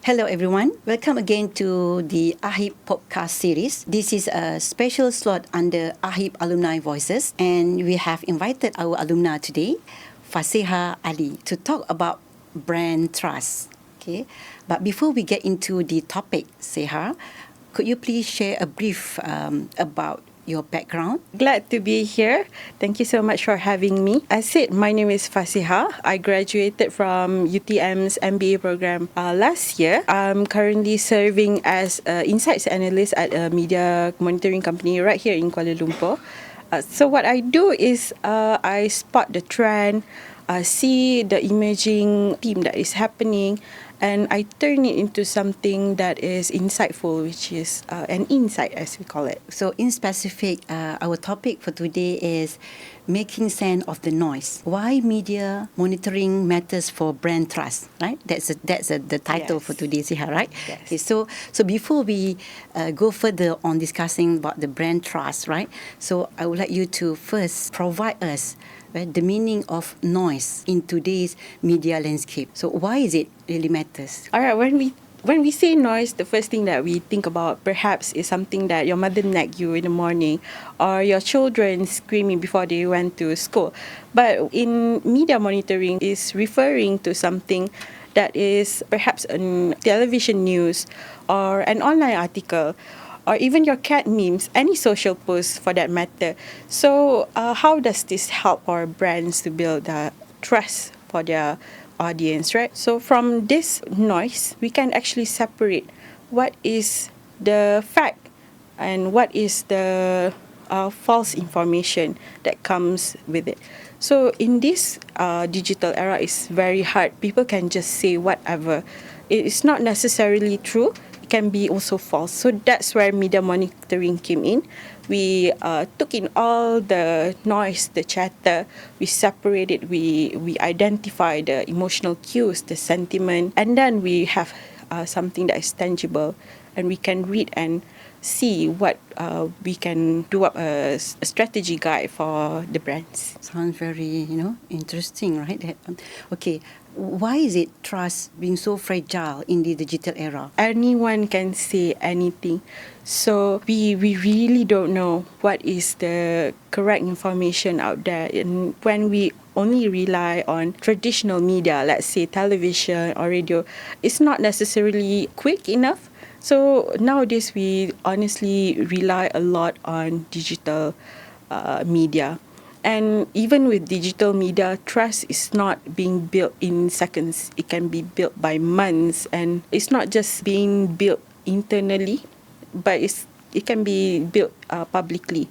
Hello everyone. Welcome again to the AHIBS Podcast series. This is a special slot under AHIBS Alumni Voices, and we have invited our alumna today, Fasehah Ali, to talk about brand trust. Okay, but before we get into the topic, Seha, could you please share a brief about your background? Glad to be here. Thank you so much for having me. As said, my name is Fasehah. I graduated from UTM's MBA program last year. I'm currently serving as an Insights Analyst at a media monitoring company right here in Kuala Lumpur. So what I do is I spot the trend, see the emerging theme that is happening, and I turn it into something that is insightful, which is an insight, as we call it. So in specific, our topic for today is making sense of the noise. Why media monitoring matters for brand trust, right? That's the title for today, Siha, right? Yes. Okay, so before we go further on discussing about the brand trust, right? So I would like you to first provide us the meaning of noise in today's media landscape. So why is it really matters? All right, when we say noise, the first thing that we think about perhaps is something that your mother nagged you in the morning, or your children screaming before they went to school. But in media monitoring is referring to something that is perhaps a television news or an online article, or even your cat memes, any social post for that matter. So how does this help our brands to build trust for their audience, right? So from this noise, we can actually separate what is the fact and what is the false information that comes with it. So in this digital era, it's very hard. People can just say whatever. It is not necessarily true. Can be also false. So that's where media monitoring came in. We took in all the noise, the chatter, we separated, we identify the emotional cues, the sentiment, and then we have something that is tangible, and we can read and see what we can do up a strategy guide for the brands. Sounds very, interesting, right? Okay, why is it trust being so fragile in the digital era? Anyone can say anything. So we really don't know what is the correct information out there. And when we only rely on traditional media, let's say television or radio, it's not necessarily quick enough. So nowadays we honestly rely a lot on digital media. And even with digital media, trust is not being built in seconds. It can be built by months, and it's not just being built internally, but it can be built publicly.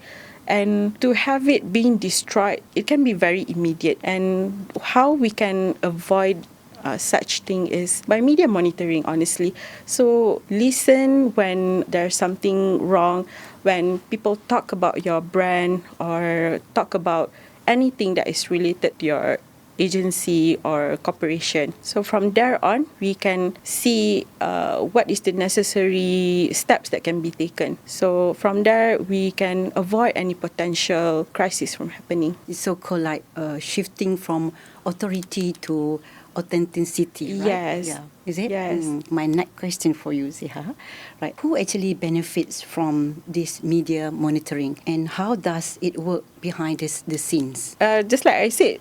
And to have it being destroyed, it can be very immediate. And how we can avoid such thing is by media monitoring, honestly. So listen when there's something wrong, when people talk about your brand or talk about anything that is related to your agency or corporation. So from there on, we can see what is the necessary steps that can be taken. So from there, we can avoid any potential crisis from happening. It's so-called like shifting from authority to authenticity, right? Yes. Yeah. Is it? Yes. My next question for you, Siha. Right. Who actually benefits from this media monitoring, and how does it work behind the scenes? Just like I said,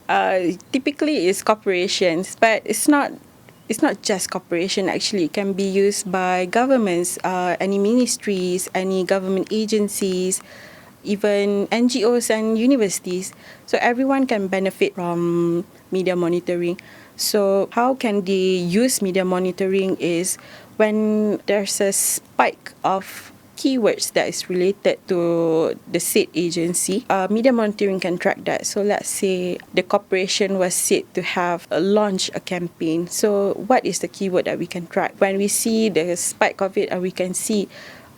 typically it's corporations, but it's not just corporation. Actually, it can be used by governments, any ministries, any government agencies, even NGOs and universities. So everyone can benefit from media monitoring. So how can they use media monitoring is when there's a spike of keywords that is related to the said agency, media monitoring can track that. So let's say the corporation was said to have launched a campaign. So what is the keyword that we can track? When we see the spike of it, we can see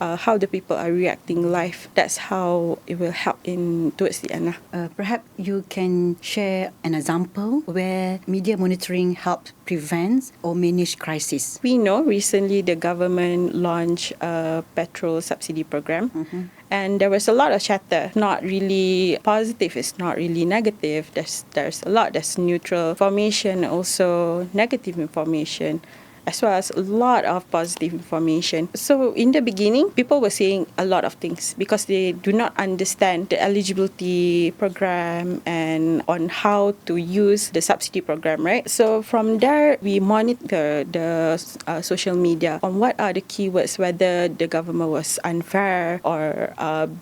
how the people are reacting live. That's how it will help in towards the end. Perhaps you can share an example where media monitoring helps prevent or manage crisis. We know recently the government launched a petrol subsidy program. Mm-hmm. And there was a lot of chatter, not really positive, it's not really negative. There's a lot that's neutral information, also negative information. as well as a lot of positive information. So in the beginning, people were saying a lot of things because they do not understand the eligibility program and on how to use the subsidy program, right? So from there, we monitor the social media on what are the keywords, whether the government was unfair or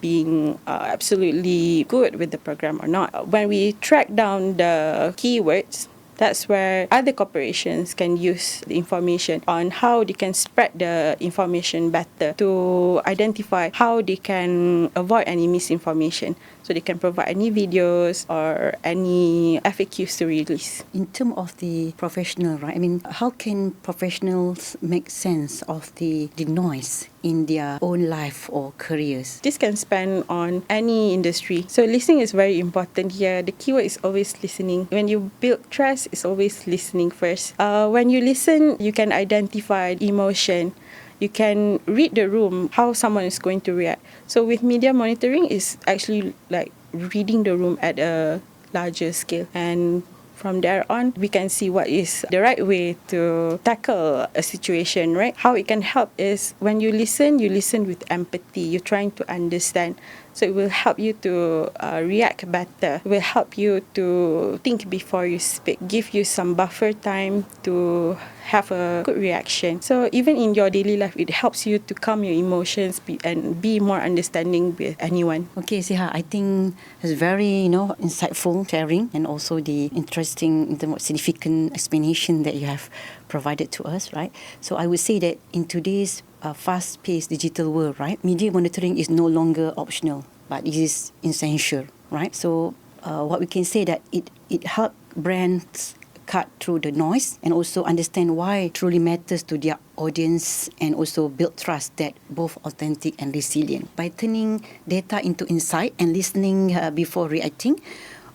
being absolutely good with the program or not. When we track down the keywords, that's where other corporations can use the information on how they can spread the information better to identify how they can avoid any misinformation. So they can provide any videos or any FAQs to release. In terms of the professional, right? I mean, how can professionals make sense of the noise in their own life or careers? This can span on any industry. So listening is very important here. The keyword is always listening. When you build trust, it's always listening first. When you listen, you can identify emotion. You can read the room, how someone is going to react. So with media monitoring, is actually like reading the room at a larger scale. And from there on, we can see what is the right way to tackle a situation, right? How it can help is when you listen with empathy. You're trying to understand. So it will help you to react better. It will help you to think before you speak, give you some buffer time to have a good reaction. So even in your daily life, it helps you to calm your emotions and be more understanding with anyone. Okay, Siha, I think it's very, insightful sharing and also the interesting, the significant explanation that you have provided to us, right? So I would say that in today's fast-paced digital world, right, media monitoring is no longer optional, but it is essential, right? So what we can say that it helps brands cut through the noise and also understand why it truly matters to their audience and also build trust that both authentic and resilient. By turning data into insight and listening before reacting,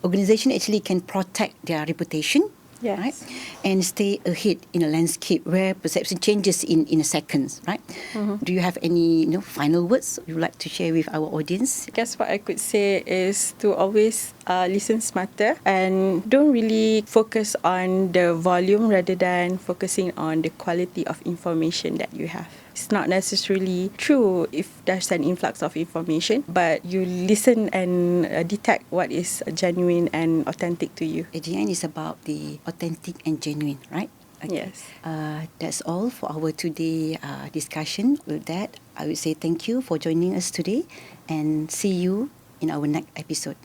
organization actually can protect their reputation. Yes. Right? And stay ahead in a landscape where perception changes in a second, right? Mm-hmm. Do you have any final words you would like to share with our audience? I guess what I could say is to always listen smarter and don't really focus on the volume rather than focusing on the quality of information that you have. It's not necessarily true if there's an influx of information, but you listen and detect what is genuine and authentic to you. At the end, it's about the authentic and genuine, right? Okay. Yes. That's all for our today discussion. With that, I would say thank you for joining us today and see you in our next episode.